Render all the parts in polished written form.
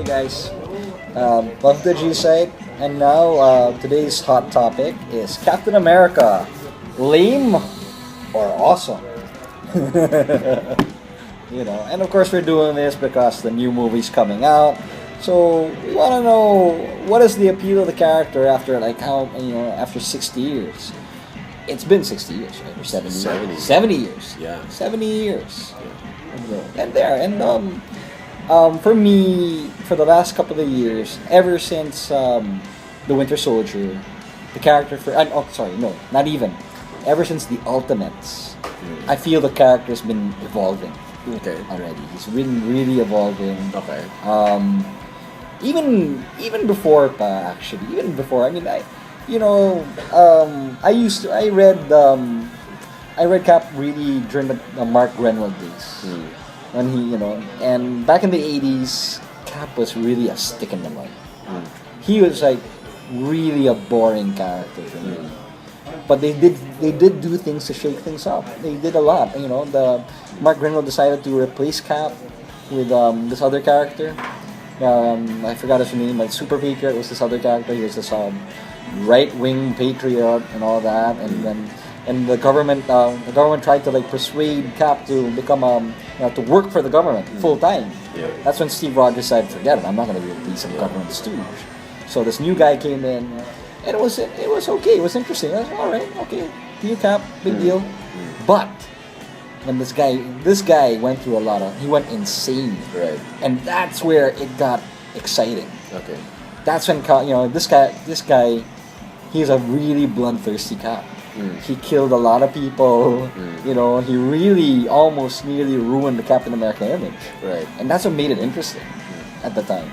guys. Welcome to the G site. And now today's hot topic is Captain America. Lame or awesome? And of course we're doing this because the new movie's coming out. So we want to know what is the appeal of the character after after 60 years. It's been 60 years, right? Or 70 70. 70 years. Yeah. 70 years. For me, for the last couple of years, ever since the Winter Soldier, the character not even. Ever since the Ultimates, I feel the character's been evolving. Okay. Already, he's been really evolving. Okay. Even before, actually, even before. I read Cap really during the Mark Grenwald days. When and back in the 80s, Cap was really a stick in the mud. He was like really a boring character for me. But they did do things to shake things up. They did a lot. The Mark Grenwald decided to replace Cap with this other character. I forgot his name, but Super Patriot was this other character. He was this right-wing patriot and all that, and the government tried to persuade Cap to become to work for the government full time. Yeah. That's when Steve Rogers said, "Forget it, I'm not going to be some government stooge." So this new guy came in, and it was okay. It was interesting. I was all right, okay, new Cap, big deal. But when this guy went through he went insane, Right. and that's where it got exciting. Okay. That's when this guy, he's a really bloodthirsty Cap. He killed a lot of people. He really almost nearly ruined the Captain America image. Right. And that's what made it interesting at the time.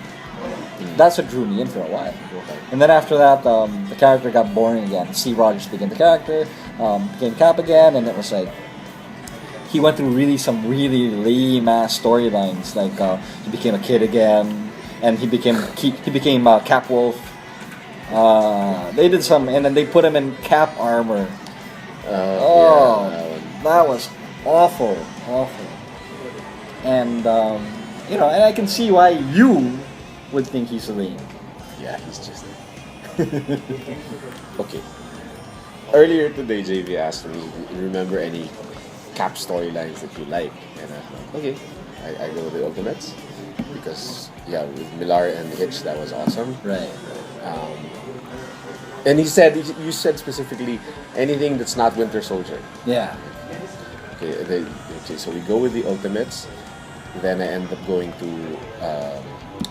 That's what drew me in for a while. Okay. And then after that, the character got boring again. Steve Rogers became the character, became Cap again, and it was like he went through some really lame ass storylines. Like he became a kid again, and he became Cap Wolf. They did some, and then they put him in Cap armor. That was awful. And and I can see why you would think he's lame. Yeah, he's just. Okay. Earlier today, JV asked me, "Remember any Cap storylines that you like?" And I'm like, "Okay, I go with the Ultimates because with Millar and Hitch, that was awesome." Right. And you said specifically anything that's not Winter Soldier. Yeah. Okay, so we go with the Ultimates. Then I end up going to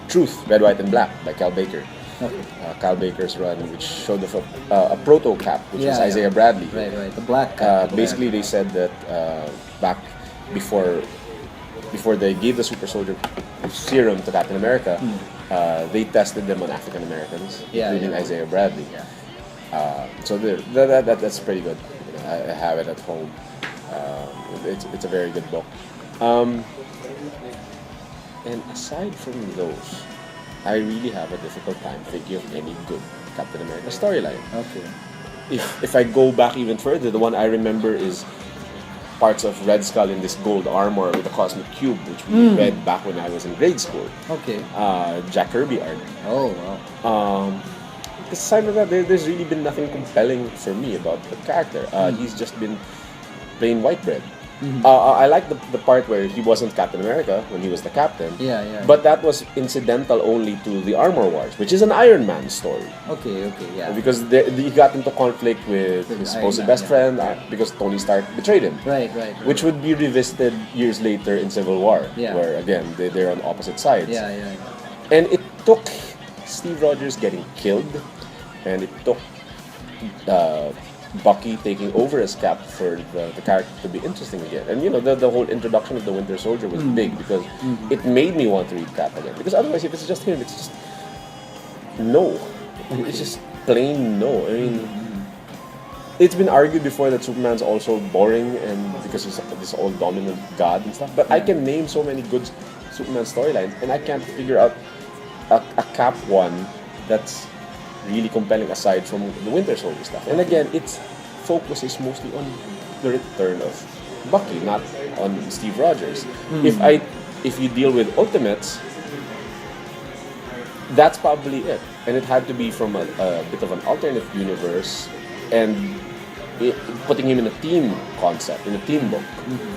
Truth, Red, White, and Black by Cal Baker. Okay. Cal Baker's run, which showed a proto Cap, which was Isaiah Bradley. Right. The black Cap. Basically, they said that back before they gave the Super Soldier serum to Captain America, they tested them on African Americans, including Isaiah Bradley. Yeah. So that's pretty good. I have it at home. It's a very good book. And aside from those, I really have a difficult time thinking of any good Captain America storyline. Okay. If I go back even further, the one I remember is parts of Red Skull in this gold armor with the cosmic cube, which we read back when I was in grade school. Okay. Jack Kirby art. Oh wow. Aside from that, there's really been nothing compelling for me about the character. He's just been plain white bread. I like the part where he wasn't Captain America when he was the captain. Yeah. But that was incidental only to the Armor Wars, which is an Iron Man story. Okay, yeah. Because he got into conflict with his supposed best friend because Tony Stark betrayed him. Right. Which would be revisited years later in Civil War, Yeah. where again they're on opposite sides. Yeah. And it took Steve Rogers getting killed, and it took Bucky taking over as Cap for the character to be interesting again. And the whole introduction of the Winter Soldier was big because it made me want to read Cap again. Because otherwise, if it's just him, it's just no. Okay. It's just plain no. I mean, it's been argued before that Superman's also boring and because he's this all dominant god and stuff. But I can name so many good Superman storylines, and I can't figure out a Cap one that's really compelling aside from the Winter Soldier stuff. And again, its focus is mostly on the return of Bucky, not on Steve Rogers. If you deal with Ultimates, that's probably it. And it had to be from a bit of an alternate universe, and putting him in a team concept, in a team book,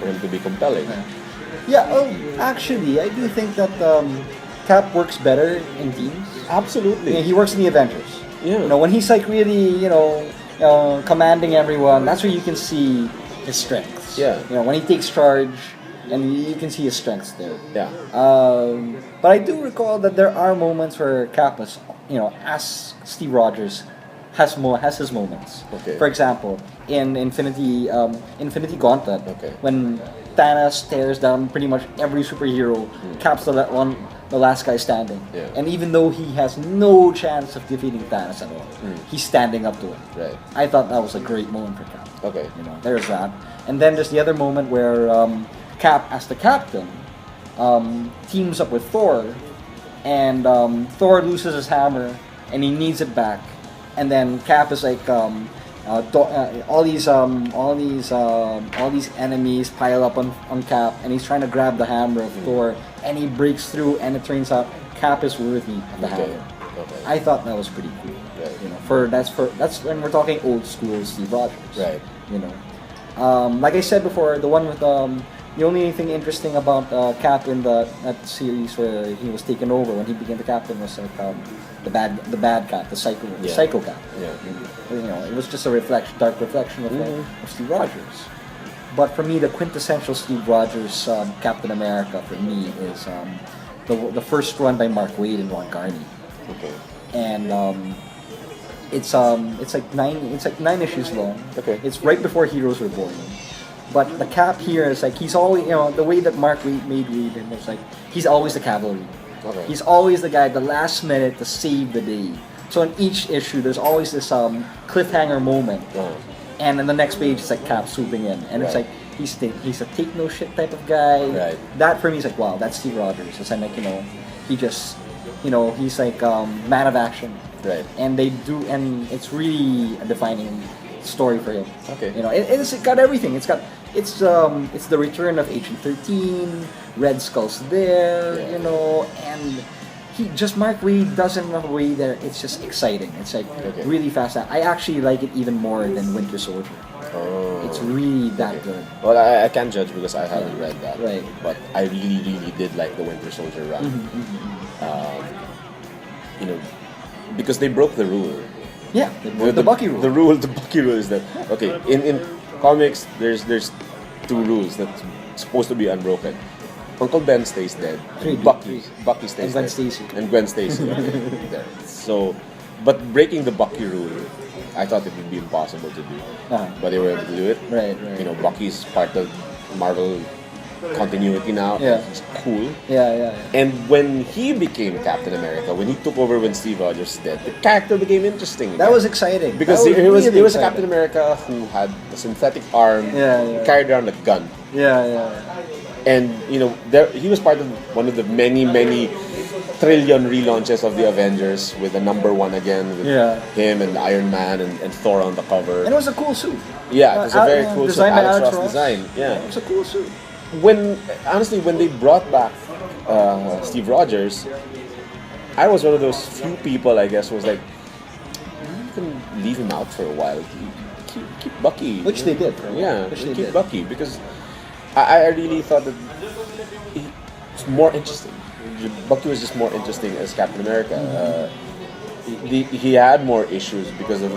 for him to be compelling. Yeah, actually, I do think that Cap works better in teams. Absolutely. Yeah, he works in the Avengers. Yeah. You know, when he's like really, commanding everyone, that's where you can see his strengths. Yeah. You know, when he takes charge, and you can see his strengths there. Yeah. But I do recall that there are moments where Cap was, as Steve Rogers, has his moments. Okay. For example, in Infinity Gauntlet, Okay. when Thanos tears down pretty much every superhero, Cap's the last guy standing. Yeah. And even though he has no chance of defeating Thanos at all, he's standing up to it. Right. I thought that was a great moment for Cap. Okay. There's that. And then there's the other moment where Cap, as the captain, teams up with Thor, and Thor loses his hammer, and he needs it back. And then Cap is like, all these enemies pile up on Cap, and he's trying to grab the hammer of Thor, and he breaks through, and it turns out Cap is worthy of the hammer. Okay. I thought that was pretty cool. Right. That's when we're talking old school Steve Rogers. Right. Like I said before, the one with the only thing interesting about Cap in that series where he was taken over when he became the captain was like the bad Cap, the psycho Cap. Yeah. It was just a dark reflection of Steve Rogers. But for me, the quintessential Steve Rogers Captain America for me is the first run by Mark Waid and Ron Garney. Okay. And it's like nine issues long. Okay. It's right before Heroes Were Born. But the Cap here is like he's always the way that Mark Waid made him was like he's always the cavalry. Okay. He's always the guy at the last minute to save the day. So in each issue, there's always this cliffhanger moment, and in the next page, it's like Cap swooping in, and it's Right. like he's a take no shit type of guy. Right. That for me is like wow, that's Steve Rogers. It's like he just he's like man of action. Right. And it's really a defining story for him. Okay. It's got everything. It's the return of Agent 13, Red Skull's there, Yeah. and Mark Waid does it in a way that it's just exciting. It's like Okay. really fast. I actually like it even more than Winter Soldier. Oh. It's really that good. Well, I can't judge because I haven't read that. Right. But I really, really did like the Winter Soldier run. Because they broke the rule. Yeah, the Bucky rule. The Bucky rule is that okay. In comics, there's two rules that's supposed to be unbroken. Uncle Ben stays dead. Three. Bucky stays And Gwen dead. Stacy. And Gwen Stacy. Okay, there. So, but breaking the Bucky rule, I thought it would be impossible to do. Uh-huh. But they were able to do it. Right. Bucky's part of Marvel continuity now. Yeah. It's cool. Yeah. And when he became Captain America, when he took over when Steve Rogers dead, the character became interesting. That was exciting. Because That he was really a exciting. Captain America who had a synthetic arm, Yeah. carried around a gun. Yeah. And he was part of one of the many trillion relaunches of the Avengers with the number one again with Yeah. him and Iron Man and Thor on the cover. And it was a cool suit. Yeah, it was a very cool suit. Designed by Alex Alex Ross Ross. design. Yeah. It was a cool suit. When they brought back Steve Rogers, I was one of those few people, I guess, who was like, you can leave him out for a while. Keep Bucky. Which they did. Right? Yeah, Which they keep did. Bucky because I really thought that it's more interesting. Bucky was just more interesting as Captain America. He had more issues because of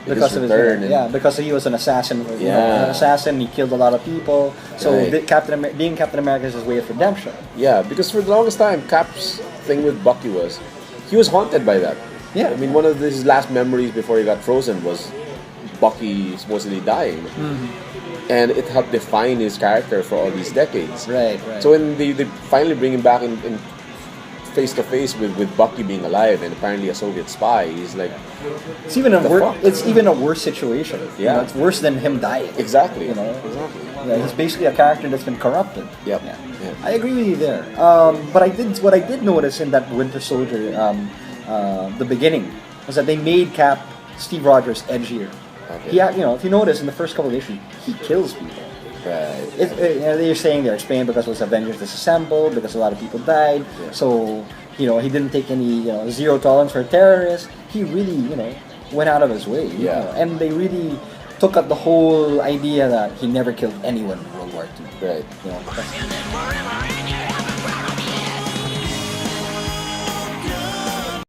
Because his of return. his because he was an assassin. Yeah. An assassin. He killed a lot of people. So Right. being Captain America is his way of redemption. Yeah, because for the longest time, Cap's thing with Bucky was he was haunted by that. Yeah. I mean, one of his last memories before he got frozen was Bucky supposedly dying. And it helped define his character for all these decades. Right. So when they finally bring him back in face to face with Bucky being alive and apparently a Soviet spy, he's like, it's even a The worse. fuck? It's even a worse situation. Yeah. It's worse than him dying. exactly. Exactly. Yeah, he's basically a character that's been corrupted. Yep. Yeah. Yeah. I agree with you there. But what I did notice in that Winter Soldier, the beginning, was that they made Steve Rogers edgier. Okay. He, if you notice in the first couple of issues, he kills people. Right. They're saying they're explaining because it was Avengers disassembled, because a lot of people died. Yeah. So, he didn't take any, zero tolerance for terrorists. He really, went out of his way. Yeah. And they really took up the whole idea that he never killed anyone in World War II. Right. That's-